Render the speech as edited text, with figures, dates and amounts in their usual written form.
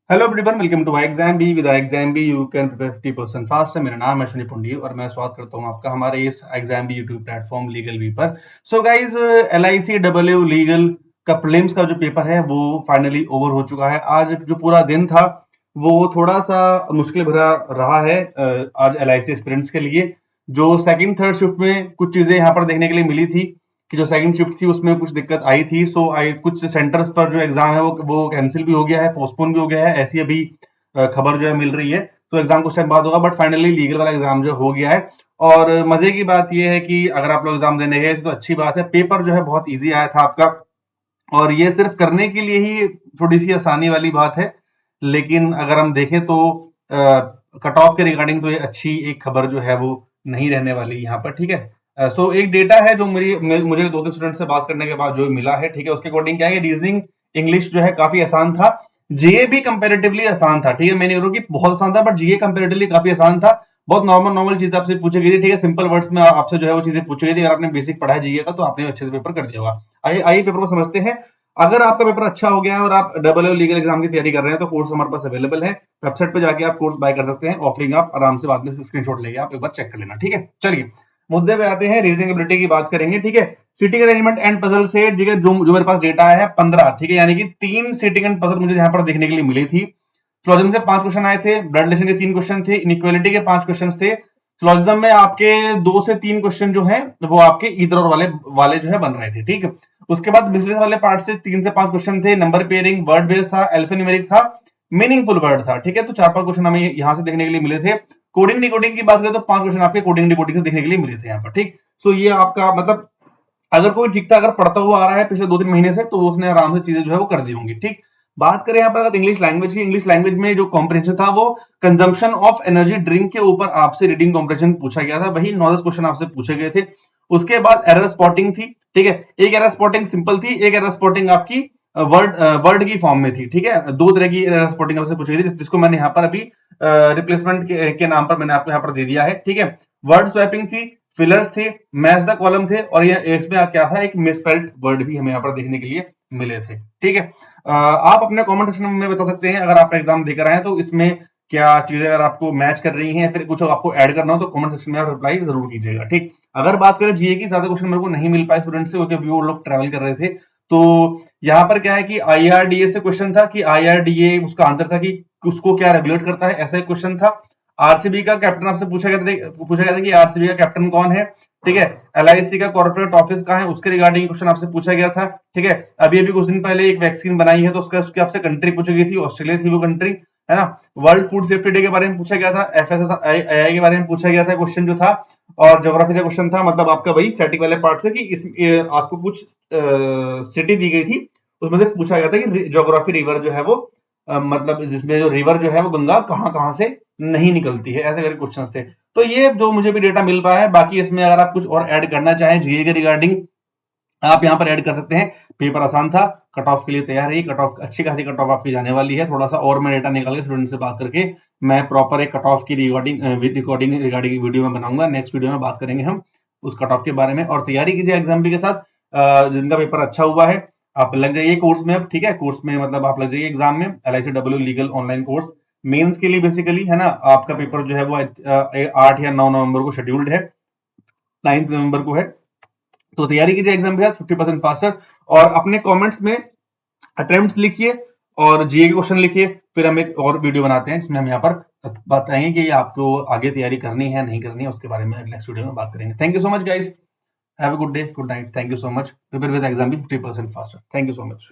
Hello everyone, welcome to exam B. With exam B you can prepare 50% faster. मेरा नाम है अश्विनी पुंडीर और मैं स्वागत करता हूं आपका हमारे इस एग्जाम बी यूट्यूब प्लेटफॉर्म लीगल बी पर। So guys, LIC W legal का प्रीलिम्स का जो पेपर है वो फाइनली ओवर हो चुका है। आज जो पूरा दिन था वो थोड़ा सा मुश्किल भरा रहा है आज LIC एस्पिरेंट्स के लिए। जो सेकंड थर्ड शिफ्ट में कुछ चीजें यहाँ पर देखने के लिए मिली थी कि जो सेकंड शिफ्ट थी उसमें कुछ दिक्कत आई थी। सो आई कुछ सेंटर्स पर जो एग्जाम है वो कैंसिल भी हो गया है, पोस्टपोन भी हो गया है, ऐसी अभी खबर जो है मिल रही है। तो एग्जाम कुछ टाइम बाद होगा, बट फाइनली लीगल वाला एग्जाम जो हो गया है। और मजे की बात यह है कि अगर आप लोग एग्जाम देने गए थे तो अच्छी बात है, पेपर जो है बहुत ईजी आया था आपका। और ये सिर्फ करने के लिए ही थोड़ी सी आसानी वाली बात है, लेकिन अगर हम देखें तो कट ऑफ के रिगार्डिंग तो ये अच्छी एक खबर जो है वो नहीं रहने वाली यहाँ पर, ठीक है। सो एक डेटा है जो मुझे दो तीन स्टूडेंट से बात करने के बाद जो मिला है, ठीक है, उसके अकॉर्डिंग क्या है, रीजनिंग इंग्लिश जो है काफी आसान था। जीए भी कंपेरेटिवली आसान था, ठीक है, मैं नहीं कह रहा हूं कि बहुत आसान था, बट जीए कंपेरेटिवली काफी आसान था। बहुत नॉर्मल नॉर्मल चीजें आपसे पूछी गई थी, ठीक है, सिंपल वर्ड्स में आपसे जो है वो चीजें पूछी गई थी। अगर आपने बेसिक पढ़ा है जीए का तो आपने अच्छे से पेपर कर दिया होगा। आइए पेपर को समझते हैं। अगर आपका पेपर अच्छा हो गया है और आप डबल लीगल एग्जाम की तैयारी कर रहे हैं तो कोर्स हमारे पास अवेलेबल है। वेबसाइट पे जाके आप कोर्स बाय कर सकते हैं, ऑफरिंग आप आराम से बाद में स्क्रीनशॉट लेके आप एक बार चेक कर लेना, ठीक है। चलिए मुद्दे पे आते हैं, रीजनिंग एबिलिटी की बात करेंगे, ठीक है। सीटिंग अरेंजमेंट एंड पजल से, ठीक है, जो मेरे पास डेटा है 15, ठीक है, यानी कि 3 सीटिंग एंड पजल मुझे यहाँ पर देखने के लिए मिली थी। फ्लोजिज्म से 5 क्वेश्चन आए थे, ब्लड रिलेशन के 3 क्वेश्चन थे, इनइक्वालिटी के 5 क्वेश्चन थे। फ्लोजिज्म में आपके 2 से 3 क्वेश्चन जो है वो आपके इधर और वाले वाले जो है बन रहे थे, ठीक है। उसके बाद बिजनेस वाले पार्ट से 3 से 5 क्वेश्चन थे, नंबर पेयरिंग, वर्ड बेस था, अल्फान्यूमेरिक था, मीनिंगफुल वर्ड था, ठीक है। तो 4-5 क्वेश्चन हमें यहाँ से देखने के लिए मिले थे। कोडिंग डिकोडिंग की बात करें तो 5 क्वेश्चन आपके कोडिंग डिकोडिंग से देखने के लिए मिले थे यहाँ पर, ठीक। सो ये आपका मतलब अगर कोई ठीक ठाक अगर पढ़ता हुआ आ रहा है पिछले 2-3 महीने से तो उसने आराम से चीजें जो है वो कर दी होंगी, ठीक। बात करें यहाँ पर अगर इंग्लिश लैंग्वेज की, इंग्लिश लैंग्वेज में जो कॉम्प्रिहेंशन था वो कंजम्पशन ऑफ एनर्जी ड्रिंक के ऊपर आपसे रीडिंग कॉम्प्रिहेंशन पूछा गया था, वही नॉलेज क्वेश्चन आपसे पूछे गए थे। उसके बाद एरर स्पॉटिंग थी, ठीक है। एक एरर स्पॉटिंग सिंपल थी, एक एरर स्पॉटिंग आपकी वर्ड वर्ड की फॉर्म में थी, ठीक है। 2 तरह की एरर स्पॉटिंग आपसे पूछी गई थी, जिसको मैंने यहाँ पर अभी रिप्लेसमेंट के नाम पर मैंने आपको यहाँ पर दे दिया है, ठीक है। वर्ड स्वैपिंग थी, फिलर्स थे, मैच द कॉलम थे, और ये इसमें क्या था, एक मिसस्पेल्ड वर्ड भी हमें यहाँ पर देखने के लिए मिले थे, ठीक है। आप अपने कमेंट सेक्शन में बता सकते हैं, अगर आप एग्जाम देकर आए हैं तो इसमें क्या चीजें अगर आपको मैच कर रही हैं, फिर कुछ आपको ऐड करना हो तो कमेंट सेक्शन में आप रिप्लाई जरूर कीजिएगा, ठीक। अगर बात करें जीए की, ज्यादा क्वेश्चन मेरे को नहीं मिल पाए स्टूडेंट से क्योंकि वो लोग ट्रैवल कर रहे थे। तो यहाँ पर क्या है कि IRDA से क्वेश्चन था कि IRDA उसका आंसर था कि उसको क्या रेगुलेट करता है, ऐसा एक क्वेश्चन था। आरसीबी का कैप्टन आपसे पूछा गया था कि आरसीबी का कैप्टन कौन है, ठीक है। LIC का कॉर्पोरेट ऑफिस कहाँ है उसके रिगार्डिंग क्वेश्चन आपसे पूछा गया था, ठीक है। अभी कुछ दिन पहले एक वैक्सीन बनाई है तो उसकी आपसे कंट्री पूछी गई थी, ऑस्ट्रेलिया थी वो कंट्री, है ना। वर्ल्ड फूड सेफ्टी डे के बारे में पूछा गया था, FSSAI के बारे में पूछा गया था क्वेश्चन जो था। और ज्योग्राफी से क्वेश्चन था, मतलब आपका वही स्टैटिक वाले पार्ट से कि आपको कुछ सिटी दी गई थी, उसमें से पूछा गया था कि ज्योग्राफी रिवर जो है वो मतलब जिसमें जो रिवर जो है वो गंगा कहाँ कहाँ से नहीं निकलती है, ऐसे करके क्वेश्चन थे। तो ये जो मुझे भी डेटा मिल पाया है, बाकी इसमें अगर आप कुछ और ऐड करना चाहें जीए के रिगार्डिंग आप यहाँ पर ऐड कर सकते हैं। पेपर आसान था, कट ऑफ के लिए तैयार है, कट ऑफ अच्छी खासी कट ऑफ आपकी जाने वाली है। थोड़ा सा और मैं डेटा निकाल के स्टूडेंट से बात करके मैं प्रॉपर एक कट ऑफ की रिकॉर्डिंग रिगार्डिंग वीडियो में बनाऊंगा। नेक्स्ट वीडियो में बात करेंगे हम उस कट ऑफ के बारे में। और तैयारी कीजिए एग्जाम भी के साथ, जिनका पेपर अच्छा हुआ है आप लग जाइए कोर्स में अब, ठीक है। कोर्स में मतलब आप लग जाइए एग्जाम में, LIC W legal online course mains के लिए बेसिकली, है ना। आपका पेपर जो है वो 8 या 9 नवंबर को शेड्यूल्ड है, 9 नवंबर को है। तो तैयारी कीजिए एग्जाम के साथ 50% फास्टर। और अपने कमेंट्स में अटेम्प्ट्स लिखिए और जीए के क्वेश्चन लिखिए, फिर हम एक और वीडियो बनाते हैं जिसमें हम यहाँ पर बताएंगे कि आपको आगे तैयारी करनी है नहीं करनी है, उसके बारे में नेक्स्ट वीडियो में बात करेंगे। Thank you so much guys, have a good day, good night, thank you so much. Prepare with exam भी 50% faster. Thank you so much.